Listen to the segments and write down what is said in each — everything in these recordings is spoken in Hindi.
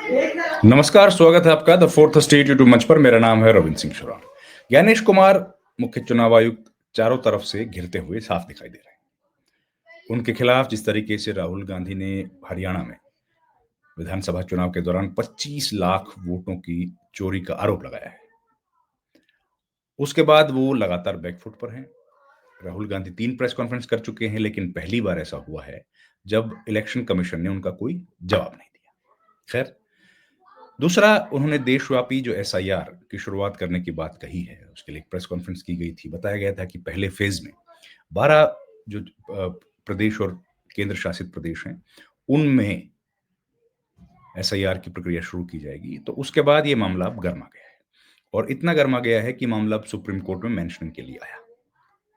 नमस्कार, स्वागत है आपका द फोर्थ स्टेट यूट्यूब मंच पर। मेरा नाम है रविंद्र सिंह शुरा। ज्ञानेश कुमार मुख्य चुनाव आयुक्त चारों तरफ से घिरते हुए साफ दिखाई दे रहे हैं। उनके खिलाफ जिस तरीके से राहुल गांधी ने हरियाणा में विधानसभा चुनाव के दौरान 25 लाख वोटों की चोरी का आरोप लगाया है, उसके बाद वो लगातार बैकफुट पर हैं। राहुल गांधी 3 प्रेस कॉन्फ्रेंस कर चुके हैं, लेकिन पहली बार ऐसा हुआ है जब इलेक्शन कमीशन ने उनका कोई जवाब नहीं दिया। खैर, दूसरा, उन्होंने देशव्यापी जो एसआईआर की शुरुआत करने की बात कही है, उसके लिए एक प्रेस कॉन्फ्रेंस की गई थी। बताया गया था कि पहले फेज में 12 जो प्रदेश और केंद्र शासित प्रदेश हैं, उनमें एसआईआर की प्रक्रिया शुरू की जाएगी। तो उसके बाद ये मामला अब गर्मा गया है, और इतना गर्मा गया है कि मामला अब सुप्रीम कोर्ट में मेंशनिंग के लिए आया।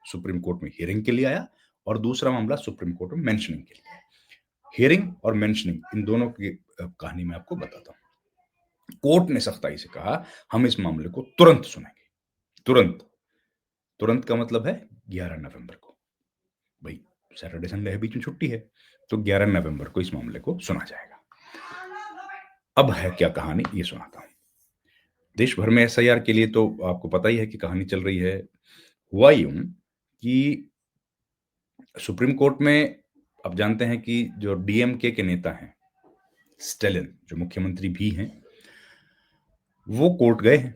सुप्रीम कोर्ट में हियरिंग के लिए आया, और दूसरा मामला सुप्रीम कोर्ट में मेंशनिंग के लिए आया। हियरिंग और मेंशनिंग, इन दोनों की कहानी मैं आपको बताता हूँ। कोर्ट ने सख्ताई से कहा, हम इस मामले को तुरंत सुनेंगे। तुरंत। तुरंत का मतलब है 11 नवंबर को। भाई, सैटरडे संडे है, बीच में छुट्टी है, तो 11 नवंबर को इस मामले को सुना जाएगा। अब है क्या कहानी, ये सुनाता हूं। देश भर में एसआईआर के लिए तो आपको पता ही है कि कहानी चल रही है। हुआ यूं कि सुप्रीम कोर्ट में, अब जानते हैं कि जो डीएमके के नेता हैं, स्टेलिन, जो मुख्यमंत्री भी हैं, वो कोर्ट गए हैं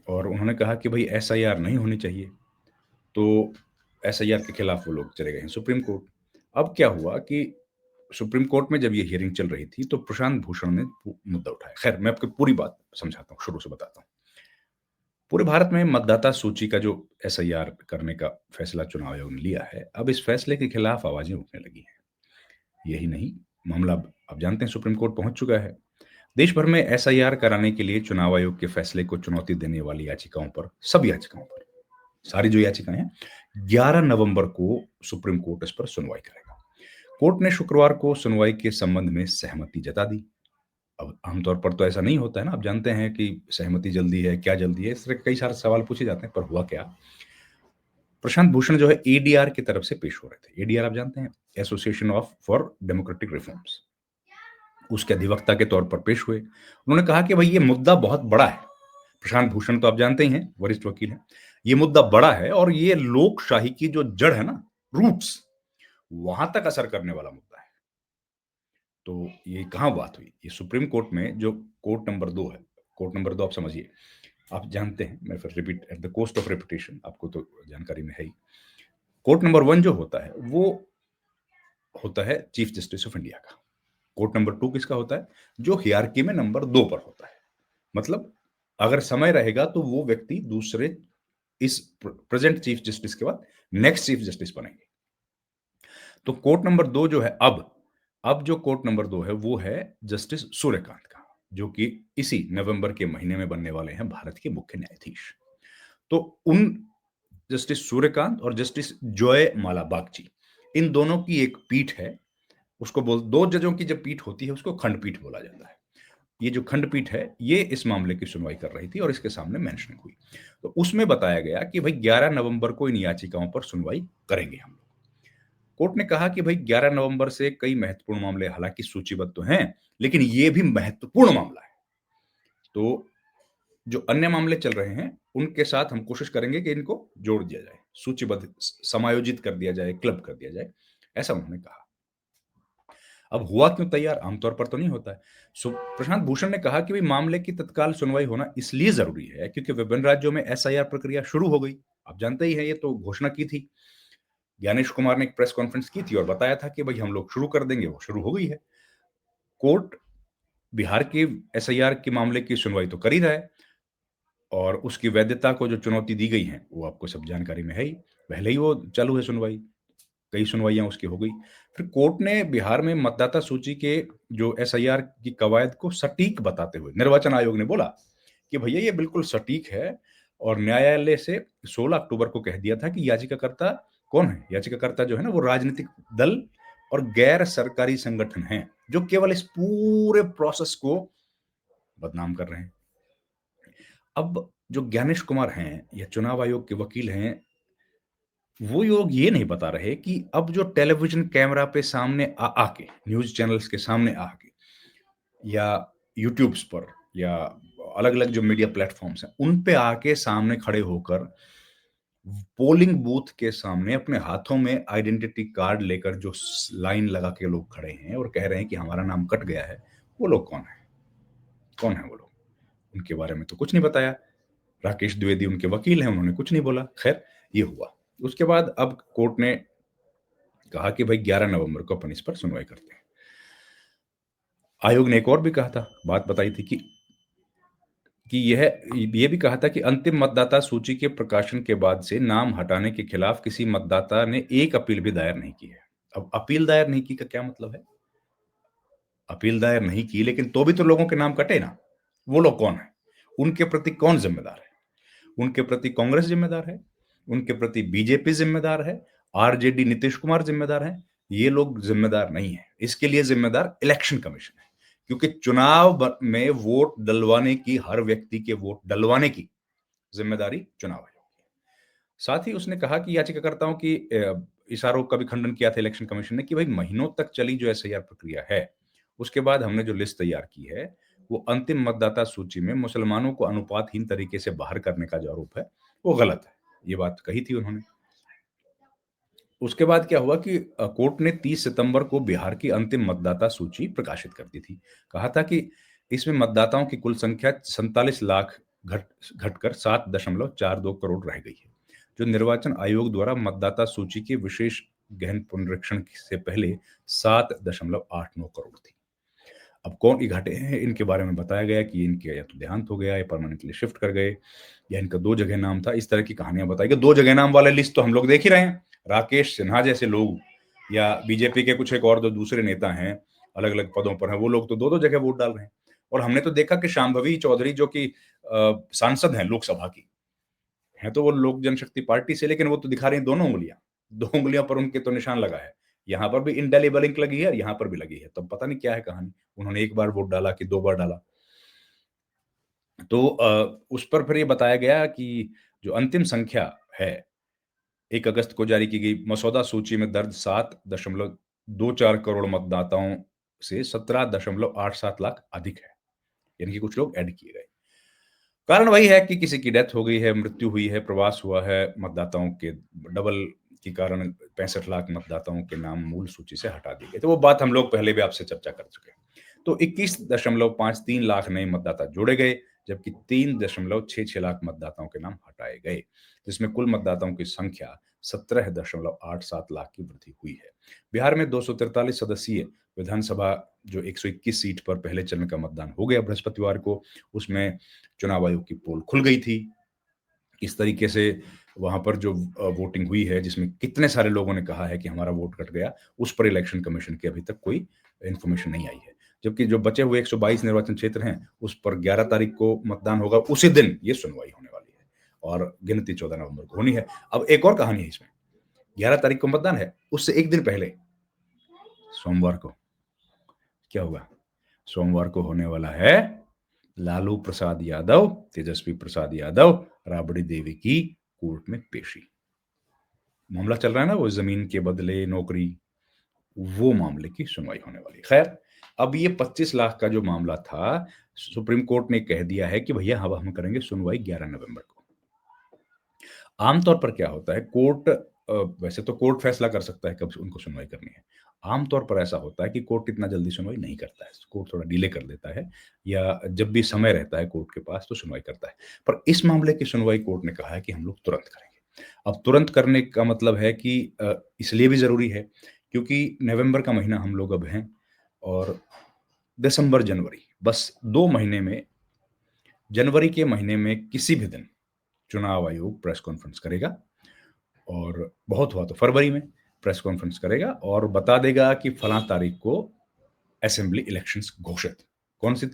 और उन्होंने कहा कि भाई एसआईआर नहीं होनी चाहिए। तो एसआईआर के खिलाफ वो लोग चले गए हैं सुप्रीम कोर्ट। अब क्या हुआ कि सुप्रीम कोर्ट में जब ये हियरिंग चल रही थी, तो प्रशांत भूषण ने मुद्दा उठाया। खैर, मैं आपको पूरी बात समझाता हूँ, शुरू से बताता हूँ। पूरे भारत में मतदाता सूची का जो एसआईआर करने का फैसला चुनाव आयोग ने लिया है, अब इस फैसले के खिलाफ आवाजें उठने लगी हैं। यही नहीं, मामला अब जानते हैं सुप्रीम कोर्ट पहुंच चुका है। देश भर में एसआईआर कराने के लिए चुनाव आयोग के फैसले को चुनौती देने वाली याचिकाओं पर, सब याचिकाओं पर, सारी जो याचिकाएं हैं, 11 नवंबर को सुप्रीम कोर्ट इस पर सुनवाई करेगा। कोर्ट ने शुक्रवार को सुनवाई के संबंध में सहमति जता दी। अब आमतौर पर तो ऐसा नहीं होता है ना, आप जानते हैं कि सहमति जल्दी है, क्या जल्दी है, इस तरह के कई सारे सवाल पूछे जाते हैं। पर हुआ क्या, प्रशांत भूषण जो है एडीआर की तरफ से पेश हो रहे थे। एडीआर आप जानते हैं, association of for democratic reforms, उसके अधिवक्ता के तौर पर पेश हुए। उन्होंने कहा कि भाई ये मुद्दा बहुत बड़ा है। प्रशांत भूषण तो आप जानते ही हैं, वरिष्ठ वकील हैं। ये मुद्दा बड़ा है और ये लोकशाही की जो जड़ है ना, रूट्स, वहां तक असर करने वाला मुद्दा है। तो ये कहां बात हुई, ये सुप्रीम कोर्ट में जो कोर्ट नंबर 2 है। कोर्ट नंबर 2 आप समझिए, आप जानते हैं, मैं फिर repeat at the cost of reputation, आपको तो जानकारी में है ही। कोर्ट नंबर 1 जो होता है, वो होता है चीफ जस्टिस ऑफ इंडिया का। कोर्ट नंबर 2 किसका होता है, जो हियरार्की में नंबर 2 पर होता है। मतलब अगर समय रहेगा तो वो व्यक्ति दूसरे, इस प्रेजेंट चीफ जस्टिस के बाद नेक्स्ट चीफ जस्टिस बनेंगे। तो कोर्ट नंबर 2 जो है, अब जो कोर्ट नंबर 2 है, वो है जस्टिस सूर्यकांत का, जो कि इसी नवंबर के महीने में बनने वाले हैं भारत के मुख्य न्यायाधीश। तो उन जस्टिस सूर्यकांत और जस्टिस जॉय माला बागची, इन दोनों की एक पीठ है। उसको बोल, 2 जजों की जब पीठ होती है, उसको खंडपीठ बोला जाता है। ये जो खंडपीठ है, ये इस मामले की सुनवाई कर रही थी और इसके सामने मेंशनिंग हुई। तो उसमें बताया गया कि भाई 11 नवंबर को इन याचिकाओं पर सुनवाई करेंगे हम लोग। कोर्ट ने कहा कि भाई 11 नवंबर से कई महत्वपूर्ण मामले हालांकि सूचीबद्ध तो हैं, लेकिन ये भी महत्वपूर्ण मामला है। तो जो अन्य मामले चल रहे हैं, उनके साथ हम कोशिश करेंगे कि इनको जोड़ दिया जाए, सूचीबद्ध, समायोजित कर दिया जाए, क्लब कर दिया जाए, ऐसा उन्होंने कहा। अब हुआ क्यों तैयार, आमतौर पर तो नहीं होता है। प्रशांत भूषण ने कहा कि भाई मामले की तत्काल सुनवाई होना इसलिए जरूरी है क्योंकि विभिन्न राज्यों में एसआईआर प्रक्रिया शुरू हो गई। आप जानते ही हैं, ये तो घोषणा की थी। ज्ञानेश कुमार ने एक प्रेस कॉन्फ्रेंस की थी और बताया था कि भाई हम लोग शुरू कर देंगे, वो शुरू हो गई है। कोर्ट बिहार की एसआईआर के मामले की सुनवाई तो कर ही रहा है, और उसकी वैधता को जो चुनौती दी गई है, वो आपको सब जानकारी में है ही। पहले ही वो चालू है सुनवाई, कई सुनवाइयां उसकी हो गई। फिर कोर्ट ने बिहार में मतदाता सूची के जो एसआईआर की कवायद को सटीक बताते हुए, निर्वाचन आयोग ने बोला कि भैया ये बिल्कुल सटीक है, और न्यायालय से 16 अक्टूबर को कह दिया था कि याचिकाकर्ता कौन है। याचिकाकर्ता जो है ना, वो राजनीतिक दल और गैर सरकारी संगठन हैं, जो केवल इस पूरे प्रोसेस को बदनाम कर रहे हैं। अब जो ज्ञानेश कुमार हैं या चुनाव आयोग के वकील हैं, वो लोग ये नहीं बता रहे कि अब जो टेलीविजन कैमरा पे सामने आके, न्यूज चैनल्स के सामने आके, या यूट्यूब्स पर या अलग अलग जो मीडिया प्लेटफॉर्म्स हैं उन पे आके सामने खड़े होकर पोलिंग बूथ के सामने अपने हाथों में आइडेंटिटी कार्ड लेकर जो लाइन लगा के लोग खड़े हैं और कह रहे हैं कि हमारा नाम कट गया है, वो लोग कौन है? कौन है वो लोग? उनके बारे में तो कुछ नहीं बताया। राकेश द्विवेदी उनके वकील हैं, उन्होंने कुछ नहीं बोला। खैर, ये हुआ। उसके बाद अब कोर्ट ने कहा कि भाई 11 नवंबर को अपन इस पर सुनवाई करते हैं। आयोग ने एक और भी कहा था, बात बताई थी कि ये भी कहा था कि अंतिम मतदाता सूची के प्रकाशन के बाद से नाम हटाने के खिलाफ किसी मतदाता ने एक अपील भी दायर नहीं की है। अब अपील दायर नहीं की का क्या मतलब है? अपील दायर नहीं की, लेकिन तो भी तो लोगों के नाम कटे ना। वो लोग कौन है? उनके प्रति कौन जिम्मेदार है? उनके प्रति कांग्रेस जिम्मेदार है? उनके प्रति बीजेपी जिम्मेदार है? आरजेडी नीतीश कुमार जिम्मेदार है? ये लोग जिम्मेदार नहीं है। इसके लिए जिम्मेदार इलेक्शन कमीशन है, क्योंकि में वोट डलवाने की, हर व्यक्ति के वोट डलवाने की जिम्मेदारी चुनाव आयोग की है। साथ ही उसने कहा कि याचिकाकर्ताओं की इस आरोप का भी खंडन किया था इलेक्शन कमीशन ने कि भाई महीनों तक चली जो एसआईआर प्रक्रिया है, उसके बाद हमने जो लिस्ट तैयार की है, वो अंतिम मतदाता सूची में मुसलमानों को अनुपातहीन तरीके से बाहर करने का जो आरोप है, वो गलत है। ये बात कही थी उन्होंने। उसके बाद क्या हुआ कि कोर्ट ने 30 सितंबर को बिहार की अंतिम मतदाता सूची प्रकाशित कर दी थी। कहा था कि इसमें मतदाताओं की कुल संख्या 47 लाख घटकर 7.42 करोड़ रह गई है, जो निर्वाचन आयोग द्वारा मतदाता सूची के विशेष गहन पुनरीक्षण से पहले 7.89 करोड़ थी। अब कौन ये घटे हैं, इनके बारे में बताया गया कि इनके या तो देहांत हो गया या परमानेंटली शिफ्ट कर गए, या इनका 2 जगह नाम था। इस तरह की कहानियां बताई गई। 2 जगह नाम वाले लिस्ट तो हम लोग देख ही रहे हैं। राकेश सिन्हा जैसे लोग या बीजेपी के कुछ एक और जो दूसरे नेता हैं, अलग-अलग पदों पर हैं, वो लोग तो 2-2 जगह वोट डाल रहे हैं। और हमने तो देखा कि शांभवी चौधरी जो कि सांसद हैं लोकसभा की, हैं तो वो लोक जनशक्ति पार्टी से, लेकिन वो तो दिखा रही हैं दोनों उँगलियां। 2 उँगलियों पर उनके तो निशान लगा है। यहाँ पर भी इंडेलिबल इंक लगी है और यहाँ पर भी लगी है। तो पता नहीं क्या है कहानी। उन्होंने 1 बार वोट डाला कि 2 बार डाला। तो उस पर फिर ये बताया गया कि जो अंतिम संख्या है, 1 अगस्त को जारी की गई मसौदा सूची में दर्ज 7.24 करोड़ मतदाताओं से 17.87 लाख अधिक है। यानी कि कुछ लोग ऐड किए गए। कारण वही है कि किसी की डेथ हो गई है, मृत्यु हुई है, प्रवास हुआ है, मतदाताओं के डबल के कारण 65 लाख मतदाताओं के नाम मूल सूची से हटा दिए गए। तो वो बात हम लोग पहले भी आपसे चर्चा कर चुके हैं। तो 21.53 लाख नए मतदाता जोड़े गए, जबकि 3.66 लाख मतदाताओं के नाम हटाए गए, जिसमें कुल मतदाताओं की संख्या 17.87 लाख की वृद्धि हुई है। बिहार में 243 सदस्यीय विधानसभा जो 121 सीट पर पहले चरण का मतदान हो गया बृहस्पतिवार को, उसमें चुनाव आयोग की पोल खुल गई थी। इस तरीके से वहां पर जो वोटिंग हुई है, जिसमें कितने सारे लोगों ने कहा है कि हमारा वोट कट गया, उस पर इलेक्शन कमीशन की अभी तक कोई इन्फॉर्मेशन नहीं आई है। जबकि जो बचे हुए 122 निर्वाचन क्षेत्र हैं, उस पर 11 तारीख को मतदान होगा। उसी दिन ये सुनवाई होने वाली है और गिनती 14 नवंबर को होनी है। अब एक और कहानी है इसमें। 11 तारीख को मतदान है, उससे एक दिन पहले सोमवार को क्या होगा? सोमवार को होने वाला है लालू प्रसाद यादव, तेजस्वी प्रसाद यादव, राबड़ी देवी की कोर्ट में पेशी। मामला चल रहा है ना, वो जमीन के बदले नौकरी, वो मामले की सुनवाई होने वाली है। खैर, अब ये 25 लाख का जो मामला था, सुप्रीम कोर्ट ने कह दिया है कि भैया अब हम करेंगे सुनवाई 11 नवंबर को। आमतौर पर क्या होता है, कोर्ट वैसे तो कोर्ट फैसला कर सकता है कब उनको सुनवाई करनी है। आमतौर पर ऐसा होता है कि कोर्ट इतना जल्दी सुनवाई नहीं करता है। कोर्ट थोड़ा डिले कर देता है, या जब भी समय रहता है कोर्ट के पास तो सुनवाई करता है। पर इस मामले की सुनवाई कोर्ट ने कहा है कि हम लोग तुरंत करेंगे। अब तुरंत करने का मतलब है कि इसलिए भी ज़रूरी है क्योंकि नवंबर का महीना हम लोग अब हैं, और दिसंबर, जनवरी, बस 2 महीने में, जनवरी के महीने में किसी भी दिन चुनाव आयोग प्रेस कॉन्फ्रेंस करेगा, और बहुत हुआ तो फरवरी में प्रेस कॉन्फ्रेंस करेगा और बता देगा कि फलां तारीख को असेंबली इलेक्शंस घोषित। कौन सी,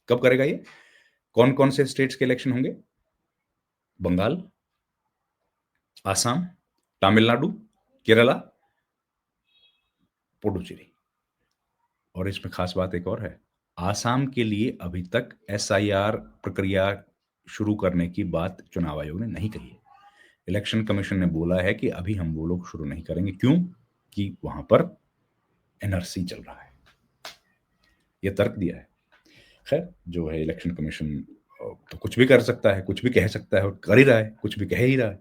कब करेगा ये? कौन-कौन से स्टेट्स के इलेक्शन होंगे? बंगाल, आसाम, तमिलनाडु, केरला, पुडुचेरी। और इसमें खास बात एक और है, आसाम के लिए अभी तक एसआईआर प्रक्रिया शुरू करने की बात चुनाव आयोग ने नहीं कही है। इलेक्शन कमीशन ने बोला है कि अभी हम वो लोग शुरू नहीं करेंगे। क्यों? कि वहां पर एनआरसी चल रहा है। ये तर्क दिया है। खैर, जो है इलेक्शन कमीशन तो कुछ भी कर सकता है, कुछ भी कह सकता है और कर ही रहा है, कुछ भी कह ही रहा है।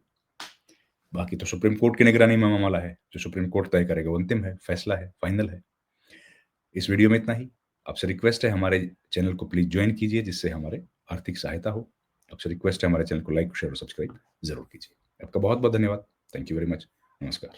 बाकी तो सुप्रीम कोर्ट की निगरानी में मामला है, जो सुप्रीम कोर्ट तय करेगा वो अंतिम है, फैसला है, फाइनल है। इस वीडियो में इतना ही। आपसे रिक्वेस्ट है हमारे चैनल को प्लीज़ जॉइन कीजिए जिससे हमारे आर्थिक सहायता हो। आपसे रिक्वेस्ट है हमारे चैनल को लाइक, शेयर और सब्सक्राइब ज़रूर कीजिए। आपका बहुत-बहुत धन्यवाद। Thank you very much. नमस्कार।